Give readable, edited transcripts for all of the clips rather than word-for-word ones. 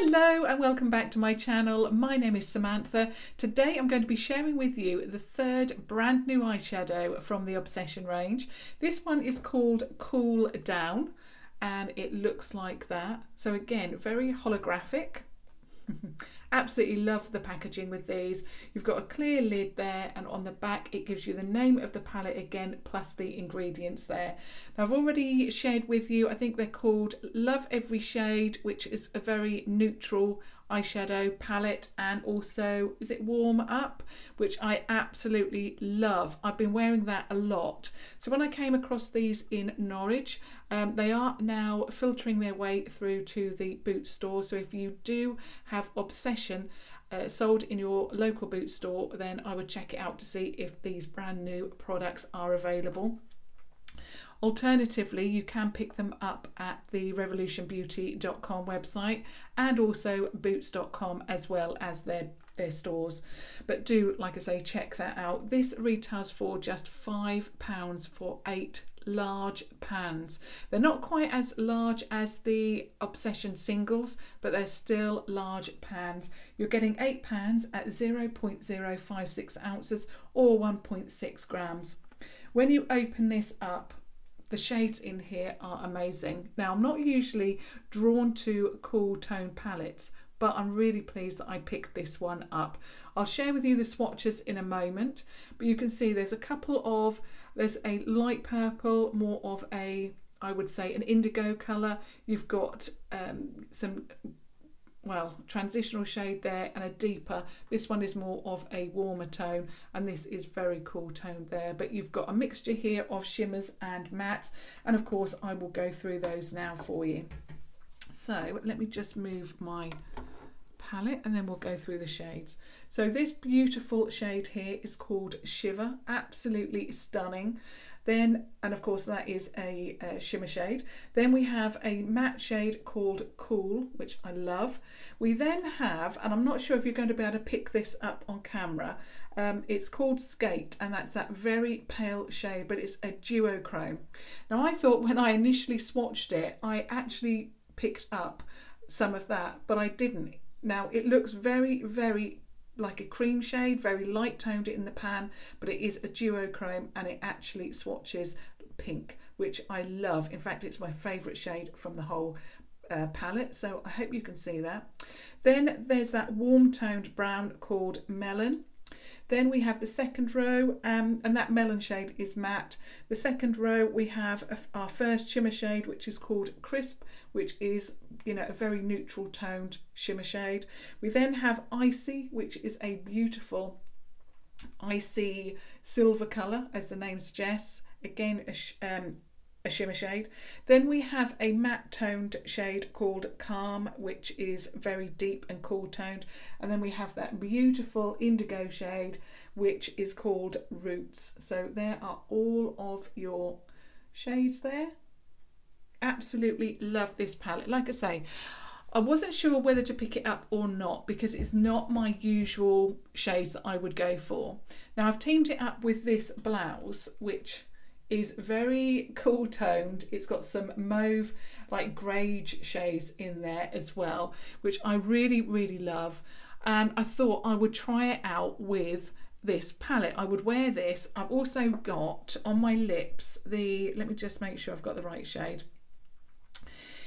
Hello and welcome back to my channel. My name is Samantha. Today I'm going to be sharing with you the third brand new eyeshadow from the Obsession range. This one is called Cool Down and it looks like that. So again, very holographic. Absolutely love the packaging with these. You've got a clear lid there, and on the back it gives you the name of the palette again plus the ingredients there. Now I've already shared with you, I think they're called Love Every Shade, which is a very neutral eyeshadow palette, and also is it Warm Up, which I absolutely love. I've been wearing that a lot. So when I came across these in Norwich, they are now filtering their way through to the boot store. So if you do have Obsession sold in your local boot store, then I would check it out to see if these brand new products are available. Alternatively, you can pick them up at the revolutionbeauty.com website and also boots.com as well as their stores. But do, like I say, check that out. This retails for just £5 for 8 large pans. They're not quite as large as the Obsession singles, but they're still large pans. You're getting 8 pans at 0.056 ounces or 1.6 grams. When you open this up, the shades in here are amazing. Now, I'm not usually drawn to cool tone palettes, but I'm really pleased that I picked this one up. I'll share with you the swatches in a moment, but you can see there's a light purple, more of a, I would say, an indigo colour. You've got some, well, transitional shade there and a deeper. This one is more of a warmer tone, and this is very cool toned there. But you've got a mixture here of shimmers and mattes, and of course I will go through those now for you. So let me just move my palette and then we'll go through the shades. So this beautiful shade here is called Shiver, absolutely stunning. Then, and of course that is a shimmer shade. Then we have a matte shade called Cool, which I love. We then have, and I'm not sure if you're going to be able to pick this up on camera, it's called Skate, and that's that very pale shade, but it's a duochrome. Now I thought when I initially swatched it, I actually picked up some of that, but I didn't. Now it looks very, very like a cream shade, very light toned in the pan, but it is a duochrome and it actually swatches pink, which I love. In fact, it's my favourite shade from the whole palette, so I hope you can see that. Then there's that warm toned brown called Melon. Then we have the second row, and that melon shade is matte. The second row we have our first shimmer shade, which is called Crisp, which is, you know, a very neutral toned shimmer shade. We then have Icy, which is a beautiful icy silver colour, as the name suggests. Again, a shimmer shade. Then we have a matte toned shade called Calm, which is very deep and cool toned. And then we have that beautiful indigo shade, which is called Roots. So there are all of your shades there. Absolutely love this palette. Like I say, I wasn't sure whether to pick it up or not because it's not my usual shades that I would go for. Now I've teamed it up with this blouse, which is very cool toned. It's got some mauve, like greige shades in there as well, which I really, really love. And I thought I would try it out with this palette. I would wear this. I've also got on my lips let me just make sure I've got the right shade.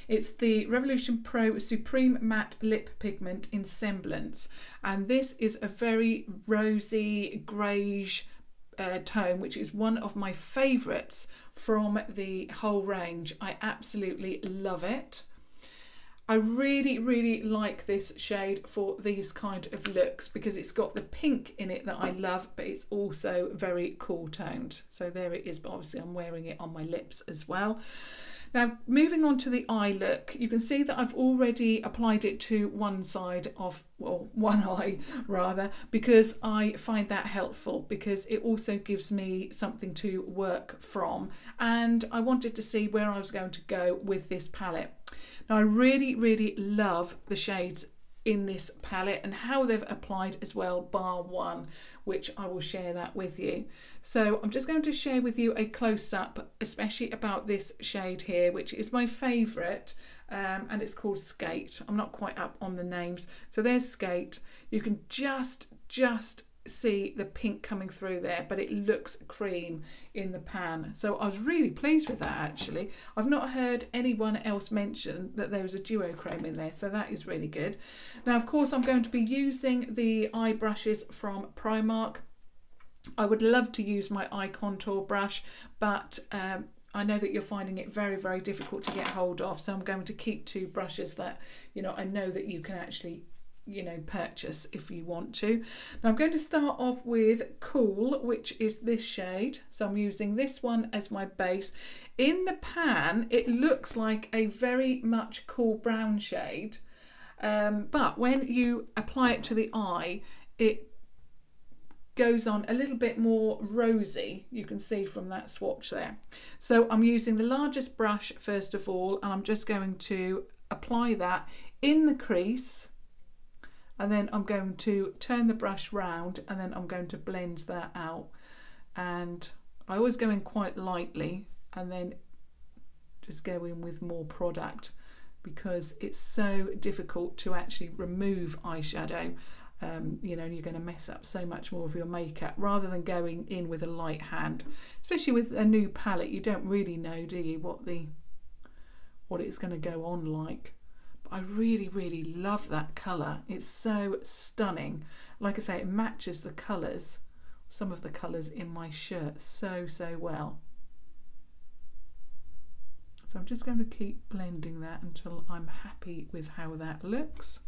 It's the Revolution Pro Supreme Matte Lip Pigment in Semblance. And this is a very rosy, greige tone, which is one of my favourites from the whole range. I absolutely love it. I really, really like this shade for these kind of looks because it's got the pink in it that I love, but it's also very cool toned. So there it is, but obviously I'm wearing it on my lips as well. Now, moving on to the eye look, you can see that I've already applied it to one side of, well, one eye rather, because I find that helpful because it also gives me something to work from, and I wanted to see where I was going to go with this palette. Now, I really, really love the shades in this palette and how they've applied as well, bar one, which I will share that with you. So I'm just going to share with you a close-up, especially about this shade here, which is my favourite and it's called Skate. I'm not quite up on the names. So there's Skate. You can just see the pink coming through there, but it looks cream in the pan. So I was really pleased with that actually. I've not heard anyone else mention that there was a duochrome in there, so that is really good. Now of course I'm going to be using the eye brushes from Primark. I would love to use my eye contour brush, but I know that you're finding it very, very difficult to get hold of, so I'm going to keep two brushes that, you know, I know that you can actually, you know, purchase if you want to. Now I'm going to start off with Cool, which is this shade. So I'm using this one as my base. In the pan it looks like a very much cool brown shade, but when you apply it to the eye it goes on a little bit more rosy, you can see from that swatch there. So I'm using the largest brush first of all, and I'm just going to apply that in the crease, and then I'm going to turn the brush round and then I'm going to blend that out. And I always go in quite lightly and then just go in with more product, because it's so difficult to actually remove eyeshadow. You know, you're going to mess up so much more of your makeup rather than going in with a light hand. Especially with a new palette, you don't really know, do you, what it's going to go on like. I really, really love that colour. It's so stunning. Like I say, it matches the colours, some of the colours in my shirt so well. So I'm just going to keep blending that until I'm happy with how that looks.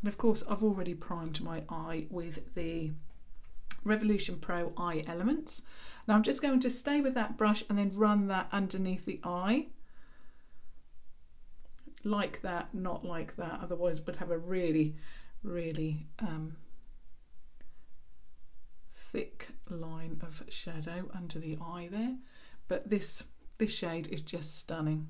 And of course I've already primed my eye with the Revolution Pro Eye Elements. Now I'm just going to stay with that brush and then run that underneath the eye. Like that, not like that, otherwise it would have a really, really thick line of shadow under the eye there. But this shade is just stunning.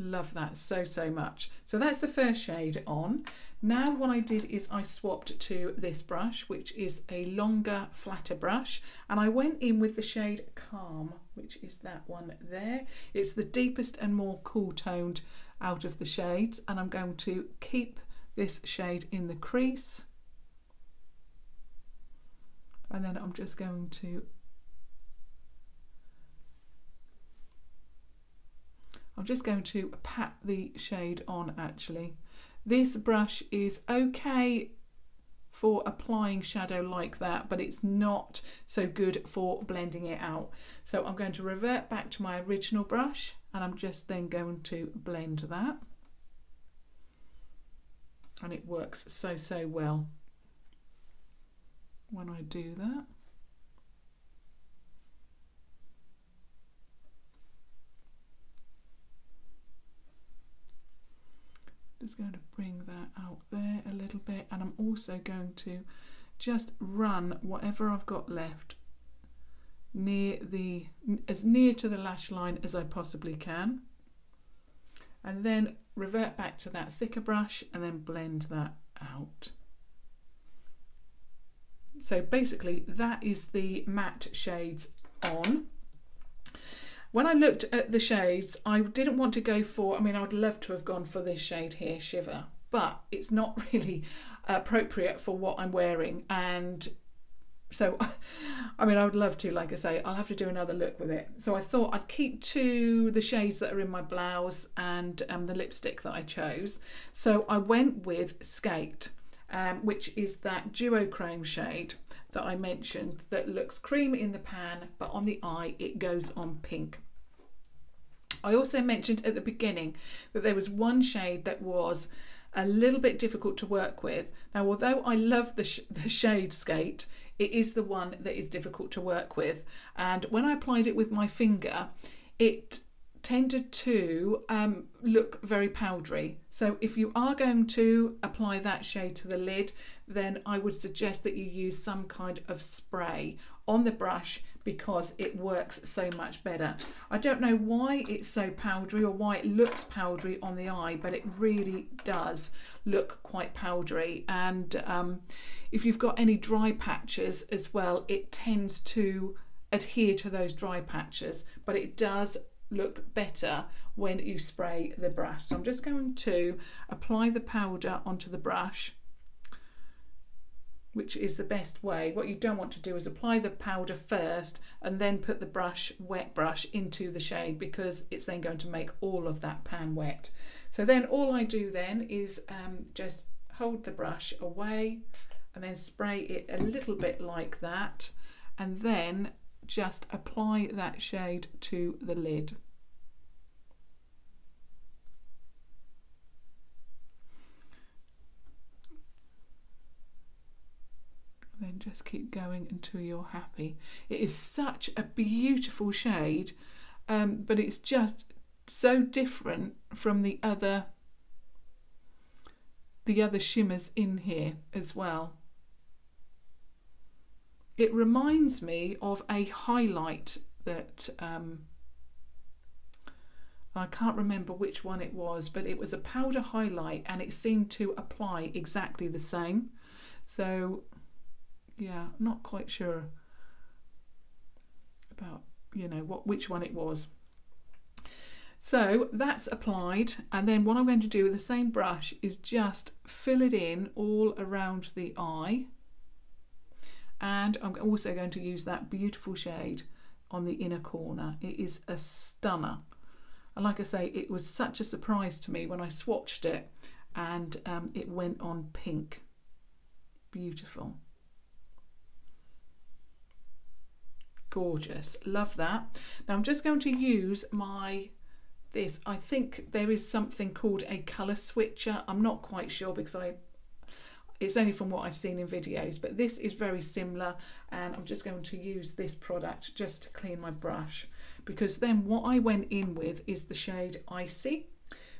Love that so much. So that's the first shade on. Now what I did is I swapped to this brush, which is a longer, flatter brush, and I went in with the shade Calm, which is that one there. It's the deepest and more cool toned out of the shades, and I'm going to keep this shade in the crease, and then I'm just going to pat the shade on actually. This brush is okay for applying shadow like that, but it's not so good for blending it out. So I'm going to revert back to my original brush, and I'm just then going to blend that. And it works so well when I do that. Just going to bring that out there a little bit, and I'm also going to just run whatever I've got left as near to the lash line as I possibly can, and then revert back to that thicker brush and then blend that out. So basically that is the matte shades on. When I looked at the shades, I didn't want to go for, I mean, I would love to have gone for this shade here, Shiver, but it's not really appropriate for what I'm wearing. And so, I mean, I would love to, like I say, I'll have to do another look with it. So I thought I'd keep to the shades that are in my blouse and the lipstick that I chose. So I went with Skate, which is that duochrome shade that I mentioned that looks cream in the pan, but on the eye it goes on pink. I also mentioned at the beginning that there was one shade that was a little bit difficult to work with. Now, although I love the shade Skate, it is the one that is difficult to work with. And when I applied it with my finger, it tended to look very powdery. So if you are going to apply that shade to the lid, then I would suggest that you use some kind of spray on the brush because it works so much better. I don't know why it's so powdery or why it looks powdery on the eye, but it really does look quite powdery. And if you've got any dry patches as well, it tends to adhere to those dry patches, but it does look better when you spray the brush. So I'm just going to apply the powder onto the brush, which is the best way. What you don't want to do is apply the powder first and then put the brush, wet brush, into the shade, because it's then going to make all of that pan wet. So then all I do then is just hold the brush away and then spray it a little bit like that, and then just apply that shade to the lid. Then just keep going until you're happy. It is such a beautiful shade, but it's just so different from the other shimmers in here as well. It reminds me of a highlight that I can't remember which one it was, but it was a powder highlight and it seemed to apply exactly the same. So yeah, not quite sure about, you know, which one it was. So that's applied, and then what I'm going to do with the same brush is just fill it in all around the eye, and I'm also going to use that beautiful shade on the inner corner. It is a stunner, and like I say, it was such a surprise to me when I swatched it and it went on pink. Beautiful. Gorgeous, love that. Now I'm just going to use this, I think there is something called a colour switcher. I'm not quite sure because it's only from what I've seen in videos, but this is very similar, and I'm just going to use this product just to clean my brush, because then what I went in with is the shade Icy,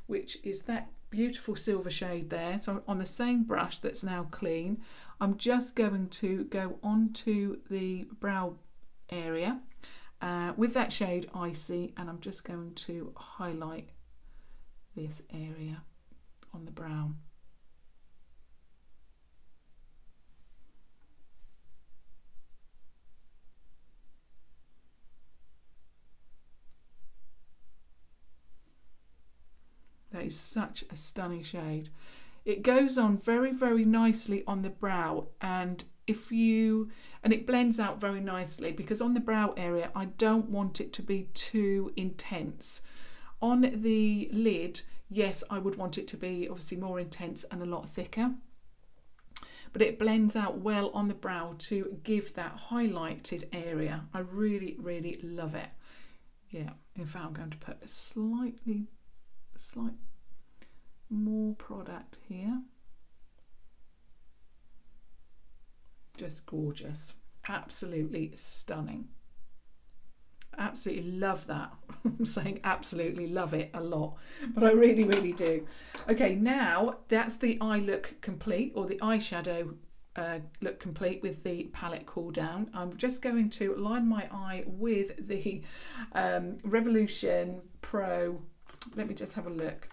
which is that beautiful silver shade there. So on the same brush that's now clean, I'm just going to go onto the brow area with that shade Icy, and I'm just going to highlight this area on the brow. That is such a stunning shade. It goes on very, very nicely on the brow, and it blends out very nicely, because on the brow area I don't want it to be too intense. On the lid, yes, I would want it to be obviously more intense and a lot thicker, but it blends out well on the brow to give that highlighted area. I really, really love it. Yeah, in fact I'm going to put a slight more product here. Just gorgeous, absolutely stunning. Absolutely love that. I'm saying absolutely love it a lot, but I really, really do. Okay, now that's the eye look complete, or the eyeshadow look complete with the palette cool down. I'm just going to line my eye with the Revolution Pro. Let me just have a look.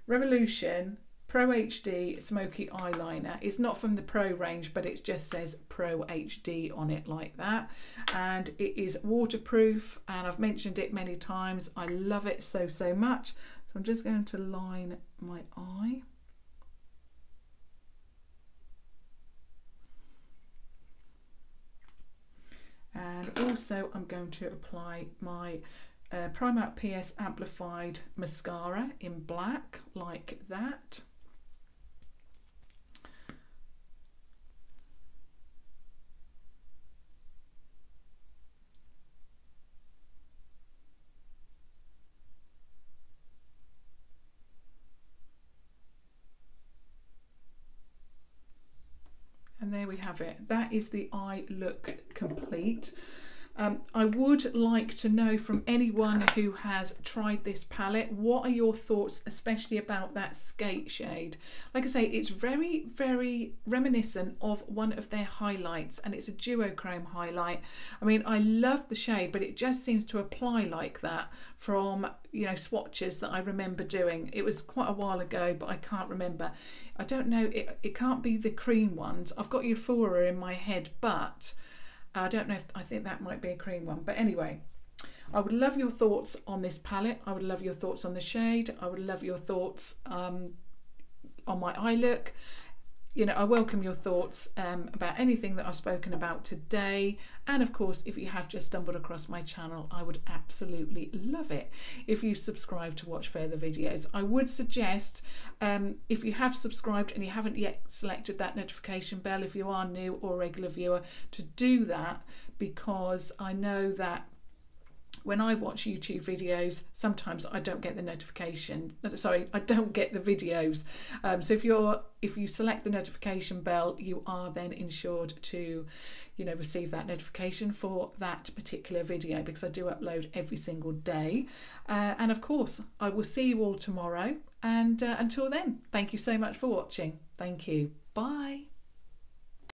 Revolution Pro HD Smoky eyeliner. It's not from the Pro range, but it just says Pro HD on it like that, and it is waterproof, and I've mentioned it many times. I love it so much. So I'm just going to line my eye. And also I'm going to apply my Primark PS Amplif-eyed mascara in black like that. And there we have it. That is the eye look complete. I would like to know from anyone who has tried this palette, what are your thoughts, especially about that skate shade? Like I say, it's very, very reminiscent of one of their highlights, and it's a duochrome highlight. I mean, I love the shade, but it just seems to apply like that from, you know, swatches that I remember doing. It was quite a while ago, but I can't remember. I don't know, it can't be the cream ones. I've got Euphoria in my head, but I don't know if, I think that might be a cream one. But anyway, I would love your thoughts on this palette. I would love your thoughts on the shade. I would love your thoughts on my eye look. You know, I welcome your thoughts about anything that I've spoken about today. And of course, if you have just stumbled across my channel, I would absolutely love it if you subscribe to watch further videos. I would suggest, if you have subscribed and you haven't yet selected that notification bell, if you are new or a regular viewer, to do that, because I know that when I watch YouTube videos, sometimes I don't get the notification. Sorry, I don't get the videos. So if you select the notification bell, you are then ensured to, you know, receive that notification for that particular video, because I do upload every single day. And of course, I will see you all tomorrow. And until then, thank you so much for watching. Thank you. Bye.